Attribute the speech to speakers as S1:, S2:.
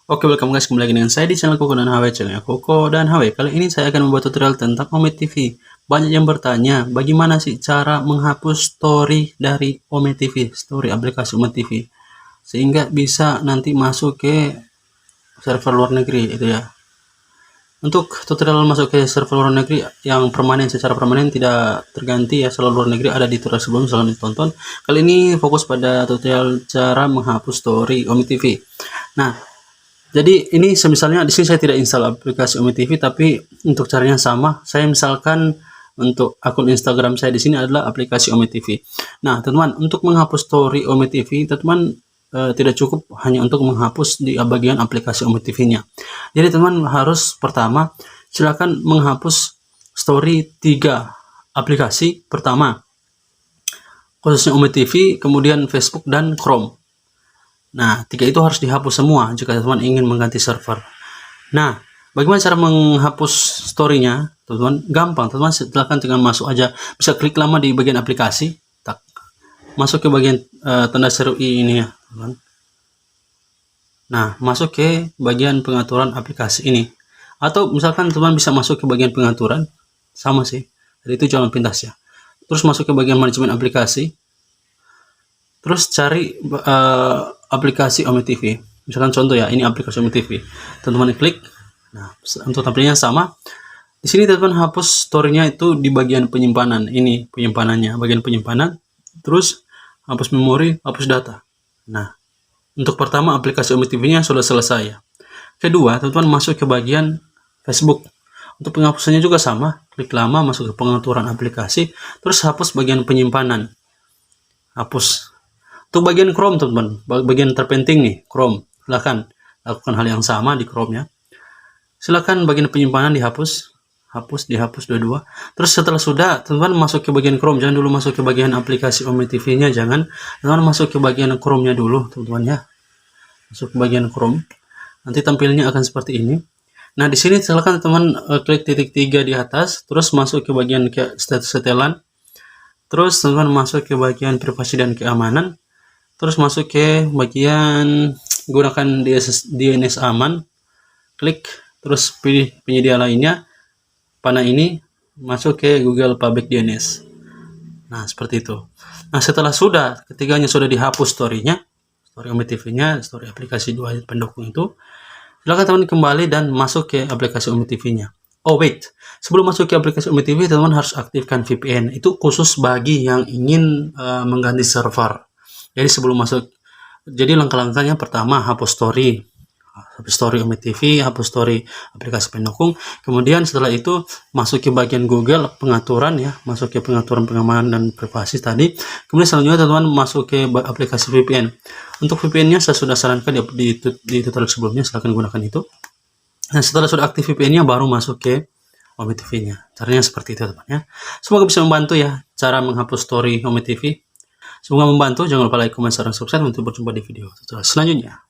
S1: Oke, welcome guys, kembali lagi dengan saya di channel Koko dan HW, channel Koko dan HW. Kali ini saya akan membuat tutorial tentang Ome TV. Banyak yang bertanya, bagaimana sih cara menghapus story dari Ome TV, story aplikasi Ome TV, sehingga bisa nanti masuk ke server luar negeri itu ya. Untuk tutorial masuk ke server luar negeri yang permanen, secara permanen tidak terganti ya, selalu luar negeri, ada di tutorial sebelumnya, silahkan ditonton. Kali ini fokus pada tutorial cara menghapus story Ome TV. Nah, jadi ini semisalnya di sini saya tidak install aplikasi Ome TV, tapi untuk caranya sama. Saya misalkan untuk akun Instagram saya di sini adalah aplikasi Ome TV. Nah, teman-teman, untuk menghapus story Ome TV, teman-teman tidak cukup hanya untuk menghapus di bagian aplikasi Ome TV-nya. Jadi teman-teman harus pertama silakan menghapus story 3 aplikasi pertama, khususnya Ome TV, kemudian Facebook dan Chrome. Nah, 3 itu harus dihapus semua jika teman-teman ingin mengganti server. Nah, bagaimana cara menghapus story-nya? Teman-teman, gampang. Teman-teman silakan tinggal masuk aja. Bisa klik lama di bagian aplikasi. Tak. Masuk ke bagian tanda seru I ini ya, teman-teman. Nah, masuk ke bagian pengaturan aplikasi ini. Atau misalkan teman-teman bisa masuk ke bagian pengaturan. Sama sih. Jadi itu jalan pintas ya. Terus masuk ke bagian manajemen aplikasi. Terus cari aplikasi Ome TV. Misalkan contoh ya, ini aplikasi Ome TV. Teman-teman klik. Nah, untuk tampilnya sama. Di sini teman-teman hapus story-nya itu di bagian penyimpanan. Ini penyimpanannya, bagian penyimpanan. Terus hapus memori, hapus data. Nah, untuk pertama aplikasi Ome TV-nya sudah selesai ya. Kedua, teman-teman masuk ke bagian Facebook. Untuk penghapusannya juga sama. Klik lama, masuk ke pengaturan aplikasi. Terus hapus bagian penyimpanan. Hapus. Untuk bagian Chrome, teman-teman, bagian terpenting nih, Chrome. Silahkan lakukan hal yang sama di Chrome ya. Silahkan bagian penyimpanan dihapus, dihapus dua-dua. Terus setelah sudah, teman-teman masuk ke bagian Chrome. Jangan dulu masuk ke bagian aplikasi Ome TV-nya, jangan. Teman-teman masuk ke bagian Chrome-nya dulu, teman-teman ya. Masuk ke bagian Chrome. Nanti tampilnya akan seperti ini. Nah, di sini silahkan teman-teman klik titik 3 di atas, terus masuk ke bagian setelan. Terus teman-teman masuk ke bagian privasi dan keamanan. Terus masuk ke bagian gunakan DNS aman, klik, terus pilih penyedia lainnya, panah ini, masuk ke Google Public DNS. Nah, seperti itu. Nah, setelah ketiganya sudah dihapus story-nya, story Ome TV-nya, story aplikasi 2 pendukung itu, silakan teman kembali dan masuk ke aplikasi Ome TV-nya. Oh wait, sebelum masuk ke aplikasi Ome TV, teman harus aktifkan VPN. Itu khusus bagi yang ingin mengganti server. Jadi sebelum masuk, jadi langkah-langkahnya pertama hapus story Ome TV, hapus story aplikasi pendukung. Kemudian setelah itu masuk ke bagian Google pengaturan ya, masuk ke pengaturan pengamanan dan privasi tadi. Kemudian selanjutnya teman-teman masuk ke aplikasi VPN. Untuk VPN-nya saya sudah sarankan di tutorial sebelumnya, silahkan gunakan itu. Nah, setelah sudah aktif VPN-nya baru masuk ke Ome TV-nya. Caranya seperti itu teman ya. Semoga bisa membantu ya cara menghapus story Ome TV. Semoga membantu. Jangan lupa like, comment, share, dan subscribe untuk berjumpa di video tutorial selanjutnya.